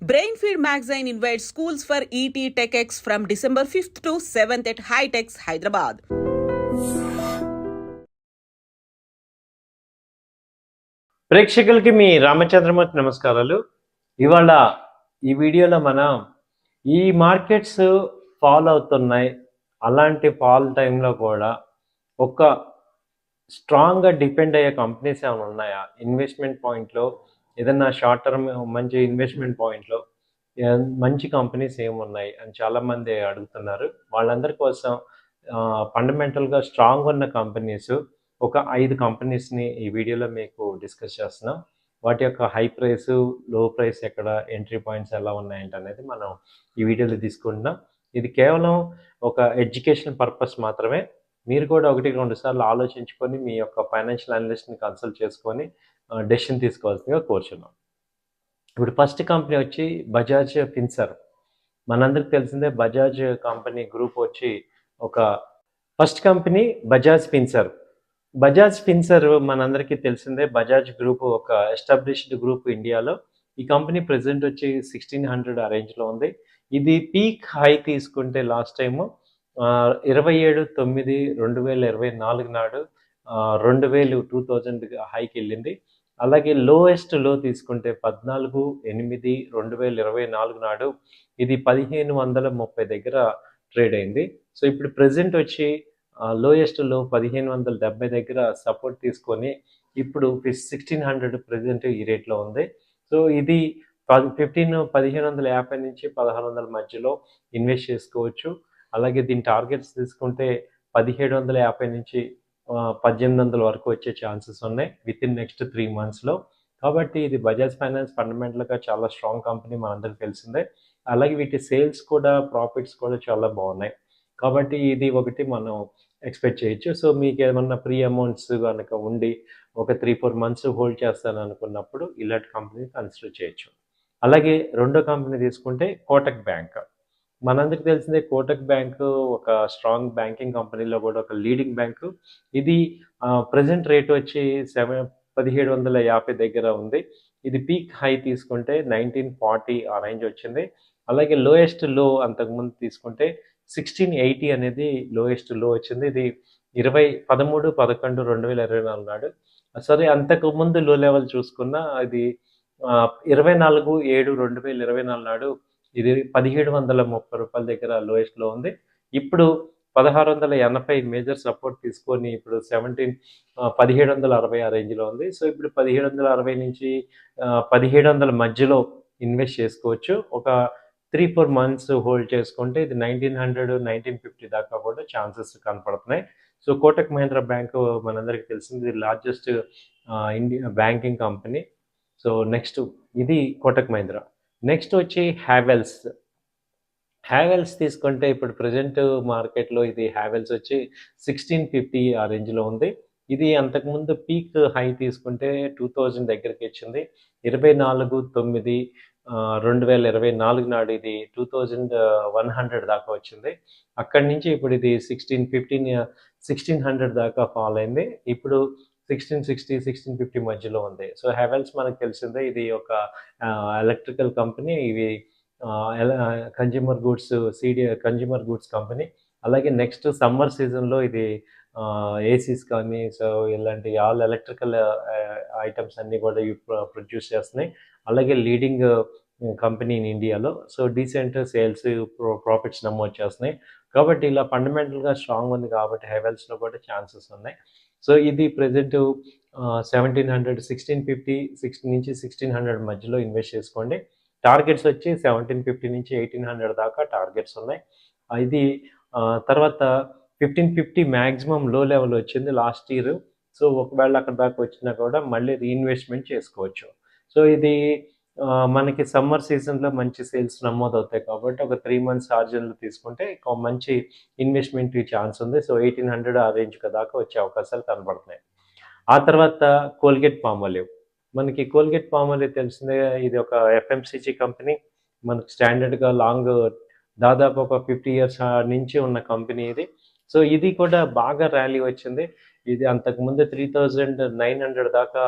Brainfeed magazine invites schools for ET TechX from December 5th to 7th at High-Techs, Hyderabad. ప్రేక్షకులకి మీ రామచంద్రమూర్తి నమస్కారాలు. ఇవాళ ఈ వీడియోలో మనం ఈ మార్కెట్స్ ఫాల్ అవుతున్నాయి, అలాంటి ఫాల్ టైంలో కూడా ఒక స్ట్రాంగ్గా డిపెండ్ అయ్యే కంపెనీస్ ఏమైనా ఉన్నాయా, ఇన్వెస్ట్మెంట్ పాయింట్లో ఏదన్నా షార్ట్ టర్మ్ మంచి ఇన్వెస్ట్మెంట్ పాయింట్లో మంచి కంపెనీస్ ఏమున్నాయి అని చాలామంది అడుగుతున్నారు. వాళ్ళందరి కోసం ఫండమెంటల్గా స్ట్రాంగ్ ఉన్న కంపెనీస్ ఒక 5 కంపెనీస్ని ఈ వీడియోలో మీకు డిస్కస్ చేస్తున్నాం. వాటి యొక్క హై ప్రైస్, లో ప్రైస్ ఎక్కడ, ఎంట్రీ పాయింట్స్ ఎలా ఉన్నాయంటే అనేది మనం ఈ వీడియోలో తీసుకుంటున్నాం. ఇది కేవలం ఒక ఎడ్యుకేషన్ పర్పస్ మాత్రమే. మీరు కూడా 1-2 సార్లు ఆలోచించుకొని మీ యొక్క ఫైనాన్షియల్ అనలిస్ట్ని కన్సల్ట్ చేసుకొని డెసిషన్ తీసుకోవాల్సిందిగా కోరుచున్నాం. ఇప్పుడు ఫస్ట్ కంపెనీ వచ్చి బజాజ్ ఫిన్సర్వ్. మనందరికి తెలిసిందే బజాజ్ కంపెనీ గ్రూప్ వచ్చి ఒక ఫస్ట్ కంపెనీ బజాజ్ ఫిన్సర్వ్. బజాజ్ ఫిన్సర్వ్ మనందరికీ తెలిసిందే. బజాజ్ గ్రూప్ ఒక ఎస్టాబ్లిష్డ్ గ్రూప్ ఇండియాలో. ఈ కంపెనీ ప్రెసెంట్ వచ్చి 1600 ఆ రేంజ్లో ఉంది. ఇది పీక్ హై తీసుకుంటే లాస్ట్ టైము 27/9/2024 నాడు 2000 హైకి వెళ్ళింది. అలాగే లోయెస్ట్ లో తీసుకుంటే 14/8/2024 నాడు ఇది 1530 దగ్గర ట్రేడ్ అయింది. సో ఇప్పుడు ప్రెసెంట్ వచ్చి లోయెస్ట్ లో 1570 దగ్గర సపోర్ట్ తీసుకొని ఇప్పుడు 1600 ప్రెసెంట్ ఈ రేట్లో ఉంది. సో ఇది 1550 నుంచి 1600 మధ్యలో ఇన్వెస్ట్ చేసుకోవచ్చు. అలాగే దీని టార్గెట్స్ తీసుకుంటే 1750 నుంచి 1800 వరకు వచ్చే ఛాన్సెస్ ఉన్నాయి విత్ ఇన్ నెక్స్ట్ 3 monthsలో. కాబట్టి ఇది బజాజ్ ఫైనాన్స్ ఫండమెంటల్గా చాలా స్ట్రాంగ్ కంపెనీ, మనందరికి తెలిసిందే. అలాగే వీటి సేల్స్ కూడా, ప్రాఫిట్స్ కూడా చాలా బాగున్నాయి. కాబట్టి ఇది ఒకటి మనం ఎక్స్పెక్ట్ చేయొచ్చు. సో మీకు ఏమన్నా ప్రీ అమౌంట్స్ కనుక ఉండి ఒక 3-4 months హోల్డ్ చేస్తాను అనుకున్నప్పుడు ఇలాంటి కంపెనీ కన్సిడర్ చేయొచ్చు. అలాగే రెండో కంపెనీ తీసుకుంటే కోటక్ బ్యాంక్. మనందరికి తెలిసిందే కోటక్ బ్యాంకు ఒక స్ట్రాంగ్ బ్యాంకింగ్ కంపెనీలో కూడా ఒక లీడింగ్ బ్యాంకు. ఇది ప్రజెంట్ రేట్ వచ్చి 1750 దగ్గర ఉంది. ఇది పీక్ హై తీసుకుంటే 1940 ఆ రేంజ్ వచ్చింది. అలాగే లోయెస్ట్ లో అంతకుముందు తీసుకుంటే 1680 అనేది లోయెస్ట్ లో వచ్చింది. ఇది 13/11/2024 నాడు. సరే, అంతకుముందు లో లెవెల్ చూసుకున్నా ఇది 24/7/2024 నాడు ఇది 1730 రూపాయల దగ్గర లోయెస్ట్లో ఉంది. ఇప్పుడు 1680 మేజర్ సపోర్ట్ తీసుకొని ఇప్పుడు 1760 ఆ రేంజ్లో ఉంది. సో ఇప్పుడు 1760 నుంచి 1700 మధ్యలో ఇన్వెస్ట్ చేసుకోవచ్చు. ఒక 3-4 months హోల్డ్ చేసుకుంటే ఇది 1900-1950 దాకా కూడా ఛాన్సెస్ కనపడుతున్నాయి. సో కోటక్ మహీంద్రా బ్యాంకు మనందరికీ తెలిసింది, ఇది largest India banking company. So next ఇది కోటక్ మహీంద్రా. నెక్స్ట్ వచ్చి హ్యావెల్స్ తీసుకుంటే ఇప్పుడు ప్రజెంట్ మార్కెట్లో ఇది హ్యావెల్స్ వచ్చి 1650 ఆ రేంజ్లో ఉంది. ఇది అంతకుముందు పీక్ హై తీసుకుంటే 2000 దగ్గరికి వచ్చింది. 24/9/2024 నాడు ఇది 2100 దాకా వచ్చింది. అక్కడి నుంచి ఇప్పుడు ఇది 1600 దాకా ఫాల్ అయింది. ఇప్పుడు 1660-1650 మధ్యలో ఉంది. సో హ్యావెల్స్ మనకు తెలిసిందే, ఇది ఒక ఎలక్ట్రికల్ కంపెనీ. ఇవి కన్జ్యూమర్ గూడ్స్ కంపెనీ. అలాగే నెక్స్ట్ సమ్మర్ సీజన్లో ఇది ఏసీస్ కానీ, సో ఇలాంటి ఆల్ ఎలక్ట్రికల్ ఐటమ్స్ అన్నీ కూడా ఇవి ప్రొడ్యూస్ చేస్తున్నాయి. అలాగే లీడింగ్ కంపెనీ ఇన్ ఇండియాలో. సో డీసెంట్ సేల్స్, ప్రాఫిట్స్ నమోదు చేస్తున్నాయి. కాబట్టి ఇలా ఫండమెంటల్గా స్ట్రాంగ్ ఉంది కాబట్టి హ్యావెల్స్లో కూడా ఛాన్సెస్ ఉన్నాయి. సో ఇది ప్రజెంట్ 1700, 1650 నుంచి 1600 మధ్యలో ఇన్వెస్ట్ చేసుకోండి. టార్గెట్స్ వచ్చి 1750 నుంచి 1800 దాకా టార్గెట్స్ ఉన్నాయి. ఇది తర్వాత 1550 మ్యాక్సిమం లో లెవెల్ వచ్చింది లాస్ట్ ఇయర్. సో ఒకవేళ అక్కడ దాకా వచ్చినా కూడా మళ్ళీ రీఇన్వెస్ట్మెంట్ చేసుకోవచ్చు. సో ఇది మనకి సమ్మర్ సీజన్లో మంచి సేల్స్ నమోదు అవుతాయి కాబట్టి ఒక 3 months ఆర్జన్లు తీసుకుంటే మంచి ఇన్వెస్ట్మెంట్ ఛాన్స్ ఉంది. సో 1800 ఆ రేంజ్ దాకా వచ్చే అవకాశాలు కనబడుతున్నాయి. ఆ తర్వాత కోల్గేట్ పామోలివ్. మనకి కోల్గేట్ పామోలివ్ తెలిసిందే, ఇది ఒక ఎఫ్ఎంసీజీ కంపెనీ. మనకి స్టాండర్డ్గా దాదాపు ఒక 50 years నుంచి ఉన్న కంపెనీ ఇది. సో ఇది కూడా బాగా ర్యాలీ వచ్చింది. ఇది అంతకుముందు 3900 దాకా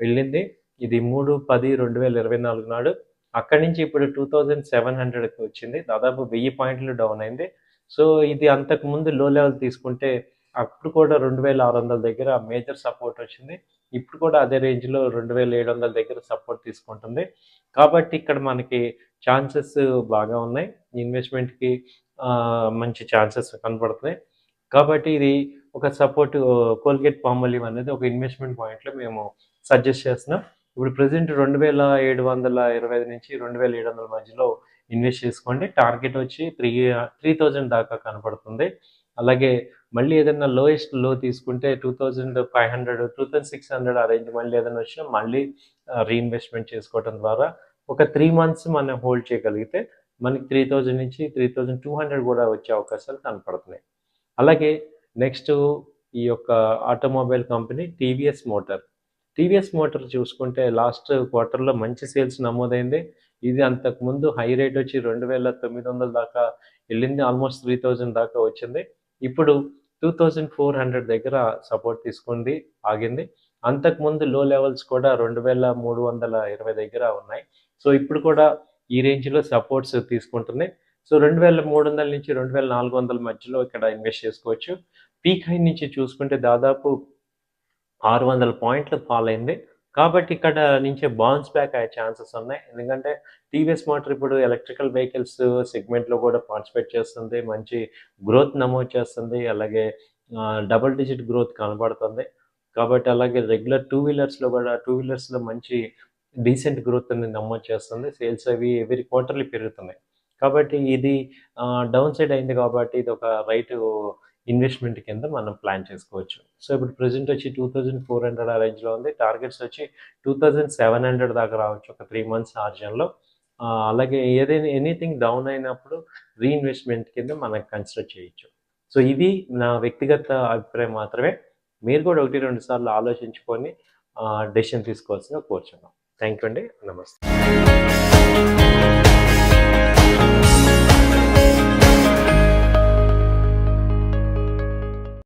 వెళ్ళింది. ఇది 3/10/2024 నాడు అక్కడి నుంచి ఇప్పుడు 2700కి వచ్చింది. దాదాపు 1000 పాయింట్లు డౌన్ అయింది. సో, ఇది అంతకుముందు లో లెవెల్ తీసుకుంటే అప్పుడు కూడా 2600 దగ్గర మేజర్ సపోర్ట్ వచ్చింది. ఇప్పుడు కూడా అదే రేంజ్‌లో 2700 దగ్గర సపోర్ట్ తీసుకుంటుంది. కాబట్టి ఇక్కడ మనకి ఛాన్సెస్ బాగా ఉన్నాయి. ఇన్వెస్ట్‌మెంట్‌కి మంచి ఛాన్సెస్ కనపడుతున్నాయి. కాబట్టి ఇది ఒక సపోర్ట్ కోల్గేట్ పాల్మోలివ్ అనేది ఒక ఇన్వెస్ట్‌మెంట్ పాయింట్‌లో మేము సజెస్ట్ చేస్తున్నాం. ఇప్పుడు ప్రెజెంట్ 2725 నుంచి 2700 మధ్యలో ఇన్వెస్ట్ చేసుకోండి. టార్గెట్ వచ్చి 3000 దాకా కనపడుతుంది. అలాగే మళ్ళీ ఏదైనా లోయెస్ట్ లో తీసుకుంటే 2500, 2600 ఆ రేంజ్ మళ్ళీ ఏదైనా వచ్చినా మళ్ళీ రీఇన్వెస్ట్‌మెంట్ చేసుకోవడం ద్వారా ఒక 3 మంత్స్ మనం హోల్డ్ చేయగలిగితే మనకి 3000 నుంచి 3200 కూడా వచ్చే అవకాశాలు కనపడుతున్నాయి. అలాగే నెక్స్ట్ ఈ యొక్క automobile company TVS motor. TVS motor చూసుకుంటే లాస్ట్ క్వార్టర్‌లో మంచి సేల్స్ నమోదైంది. ఇది అంతకుముందు హై రేట్ వచ్చి 2900 దాకా ఎళ్ళింది. ఆల్మోస్ట్ 3000 దాకా వచ్చింది. ఇప్పుడు 2400 దగ్గర సపోర్ట్ తీసుకుంది, ఆగింది. అంతకుముందు లో లెవెల్స్ కూడా 2320 దగ్గర ఉన్నాయి. సో, ఇప్పుడు కూడా ఈ రేంజ్‌లో సపోర్ట్స్ తీసుకుంటున్నాయి. సో, 2300 నుంచి 2400 మధ్యలో ఇక్కడ ఇన్వెస్ట్ చేసుకోవచ్చు. పీక్ హై నుంచి చూసుకుంటే దాదాపు 600 పాయింట్లు ఫాల్ అయింది. కాబట్టి ఇక్కడ నుంచి బౌన్స్ బ్యాక్ అయ్యే ఛాన్సెస్ ఉన్నాయి. ఎందుకంటే టీవీఎస్ మోటార్ ఇప్పుడు ఎలక్ట్రికల్ వెహికల్స్ సెగ్మెంట్‌లో కూడా పార్టిసిపేట్ చేస్తుంది. మంచి గ్రోత్ నమోదు చేస్తుంది. అలాగే డబుల్ డిజిట్ గ్రోత్ కనబడుతుంది. కాబట్టి అలాగే రెగ్యులర్ టూ వీలర్స్‌లో మంచి డీసెంట్ గ్రోత్ అనేది నమోదు చేస్తుంది. సేల్స్ అవి ఎవ్రీ క్వార్టర్‌లీ పెరుగుతున్నాయి. కాబట్టి ఇది డౌన్ సైడ్ అయింది కాబట్టి ఇది ఒక ఇన్వెస్ట్‌మెంట్ కింద మనం ప్లాన్ చేసుకోవచ్చు. సో, ఇప్పుడు ప్రెజెంట్ వచ్చి 2400 ఆ రేంజ్‌లో ఉంది. టార్గెట్స్ వచ్చి 2700 దాకా రావచ్చు ఒక 3 మంత్స్ ఆర్జన్‌లో. అలాగే ఎనీథింగ్ డౌన్ అయినప్పుడు రీఇన్వెస్ట్‌మెంట్ కింద మనం కన్సిడర్ చేయొచ్చు. సో, ఇది నా వ్యక్తిగత అభిప్రాయం మాత్రమే. మీరు కూడా 1, 2 సార్లు ఆలోచించుకొని డెసిషన్ తీసుకోవాల్సిందిగా కోరుచున్నాం. థాంక్ యూ అండి. నమస్తే.